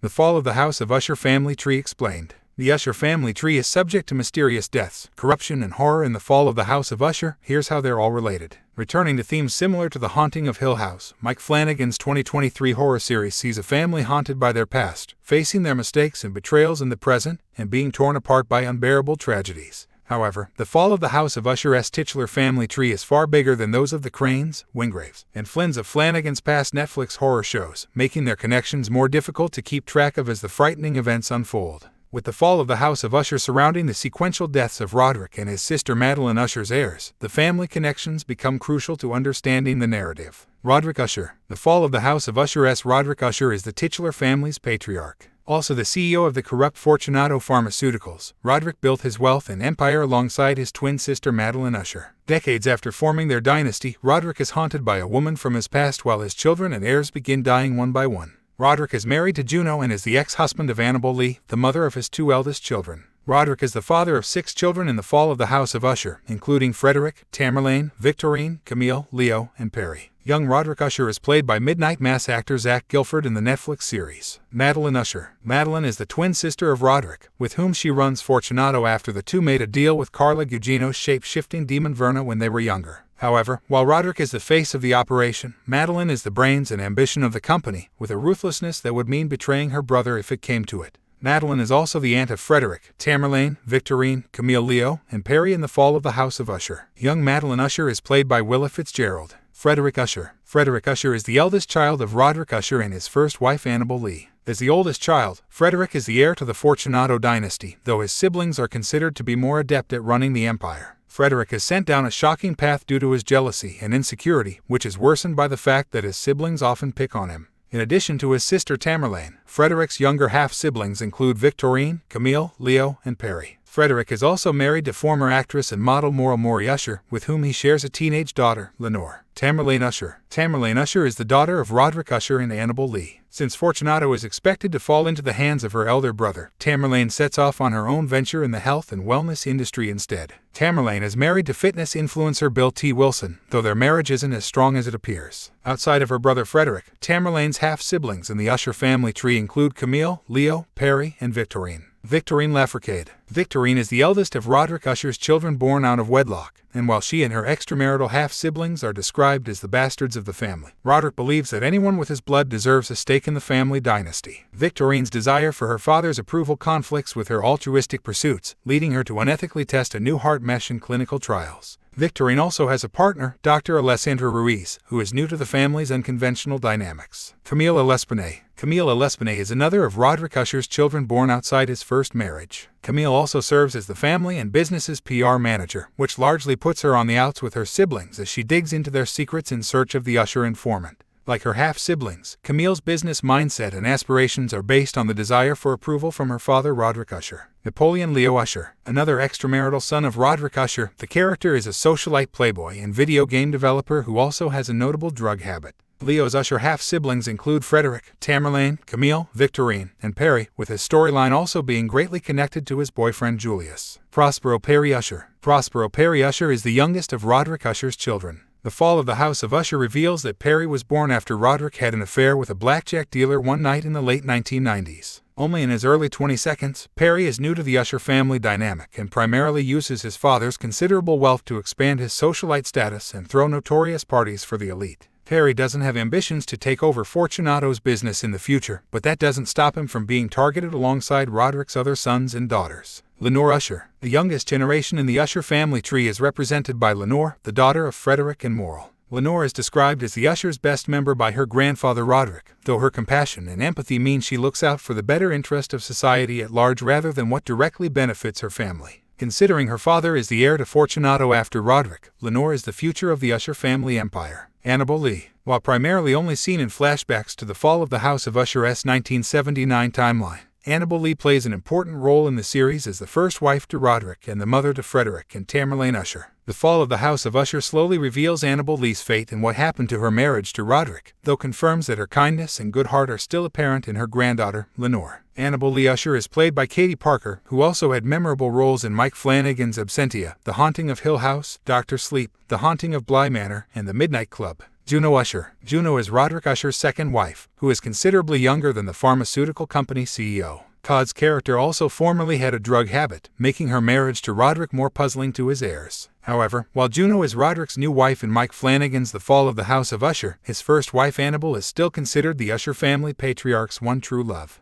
The fall of the House of Usher family tree explained. The Usher family tree is subject to mysterious deaths, corruption, and horror in the fall of the House of Usher. Here's how they're all related. Returning to themes similar to The Haunting of Hill House, Mike Flanagan's 2023 horror series sees a family haunted by their past, facing their mistakes and betrayals in the present, and being torn apart by unbearable tragedies. However, the fall of the House of Usher's titular family tree is far bigger than those of the Crains, Wingraves, and Flynns of Flanagan's past Netflix horror shows, making their connections more difficult to keep track of as the frightening events unfold. With the fall of the House of Usher surrounding the sequential deaths of Roderick and his sister Madeline Usher's heirs, the family connections become crucial to understanding the narrative. Roderick Usher. The fall of the House of Usher's Roderick Usher is the titular family's patriarch. Also the CEO of the corrupt Fortunato Pharmaceuticals, Roderick built his wealth and empire alongside his twin sister Madeline Usher. Decades after forming their dynasty, Roderick is haunted by a woman from his past while his children and heirs begin dying one by one. Roderick is married to Juno and is the ex-husband of Annabelle Lee, the mother of his two eldest children. Roderick is the father of 6 children in the fall of the House of Usher, including Frederick, Tamerlane, Victorine, Camille, Leo, and Perry. Young Roderick Usher is played by Midnight Mass actor Zach Gilford in the Netflix series. Madeline Usher. Madeline is the twin sister of Roderick, with whom she runs Fortunato after the two made a deal with Carla Gugino's shape-shifting demon Verna when they were younger. However, while Roderick is the face of the operation, Madeline is the brains and ambition of the company, with a ruthlessness that would mean betraying her brother if it came to it. Madeline is also the aunt of Frederick, Tamerlane, Victorine, Camille, Leo, and Perry in the fall of the House of Usher. Young Madeline Usher is played by Willa Fitzgerald. Frederick Usher. Frederick Usher is the eldest child of Roderick Usher and his first wife Annabelle Lee. As the oldest child, Frederick is the heir to the Fortunato dynasty, though his siblings are considered to be more adept at running the empire. Frederick is sent down a shocking path due to his jealousy and insecurity, which is worsened by the fact that his siblings often pick on him. In addition to his sister Tamerlane, Frederick's younger half-siblings include Victorine, Camille, Leo, and Perry. Frederick is also married to former actress and model Maury Usher, with whom he shares a teenage daughter, Lenore. Tamerlane Usher. Tamerlane Usher is the daughter of Roderick Usher and Annabelle Lee. Since Fortunato is expected to fall into the hands of her elder brother, Tamerlane sets off on her own venture in the health and wellness industry instead. Tamerlane is married to fitness influencer Bill T. Wilson, though their marriage isn't as strong as it appears. Outside of her brother Frederick, Tamerlane's half-siblings in the Usher family tree include Camille, Leo, Perry, and Victorine. Victorine Lafricade. Victorine is the eldest of Roderick Usher's children born out of wedlock, and while she and her extramarital half-siblings are described as the bastards of the family, Roderick believes that anyone with his blood deserves a stake in the family dynasty. Victorine's desire for her father's approval conflicts with her altruistic pursuits, leading her to unethically test a new heart mesh in clinical trials. Victorine also has a partner, Dr. Alessandra Ruiz, who is new to the family's unconventional dynamics. Camille L'Espinay. Camille L'Espinay is another of Roderick Usher's children born outside his first marriage. Camille also serves as the family and business's PR manager, which largely puts her on the outs with her siblings as she digs into their secrets in search of the Usher informant. Like her half-siblings, Camille's business mindset and aspirations are based on the desire for approval from her father Roderick Usher. Napoleon Leo Usher. Another extramarital son of Roderick Usher, the character is a socialite playboy and video game developer who also has a notable drug habit. Leo's Usher half-siblings include Frederick, Tamerlane, Camille, Victorine, and Perry, with his storyline also being greatly connected to his boyfriend Julius. Prospero Perry Usher. Prospero Perry Usher is the youngest of Roderick Usher's children. The fall of the House of Usher reveals that Perry was born after Roderick had an affair with a blackjack dealer one night in the late 1990s. Only in his early 22nd, Perry is new to the Usher family dynamic and primarily uses his father's considerable wealth to expand his socialite status and throw notorious parties for the elite. Perry doesn't have ambitions to take over Fortunato's business in the future, but that doesn't stop him from being targeted alongside Roderick's other sons and daughters. Lenore Usher. The youngest generation in the Usher family tree is represented by Lenore, the daughter of Frederick and Morrill. Lenore is described as the Usher's best member by her grandfather Roderick, though her compassion and empathy mean she looks out for the better interest of society at large rather than what directly benefits her family. Considering her father is the heir to Fortunato after Roderick, Lenore is the future of the Usher family empire. Annabelle Lee. While primarily only seen in flashbacks to the fall of the House of Usher's 1979 timeline, Annabelle Lee plays an important role in the series as the first wife to Roderick and the mother to Frederick and Tamerlane Usher. The fall of the House of Usher slowly reveals Annabelle Lee's fate and what happened to her marriage to Roderick, though confirms that her kindness and good heart are still apparent in her granddaughter, Lenore. Annabelle Lee Usher is played by Katie Parker, who also had memorable roles in Mike Flanagan's Absentia, The Haunting of Hill House, Dr. Sleep, The Haunting of Bly Manor, and The Midnight Club. Juno Usher. Juno is Roderick Usher's second wife, who is considerably younger than the pharmaceutical company CEO. Todd's character also formerly had a drug habit, making her marriage to Roderick more puzzling to his heirs. However, while Juno is Roderick's new wife in Mike Flanagan's The Fall of the House of Usher, his first wife Annabel is still considered the Usher family patriarch's one true love.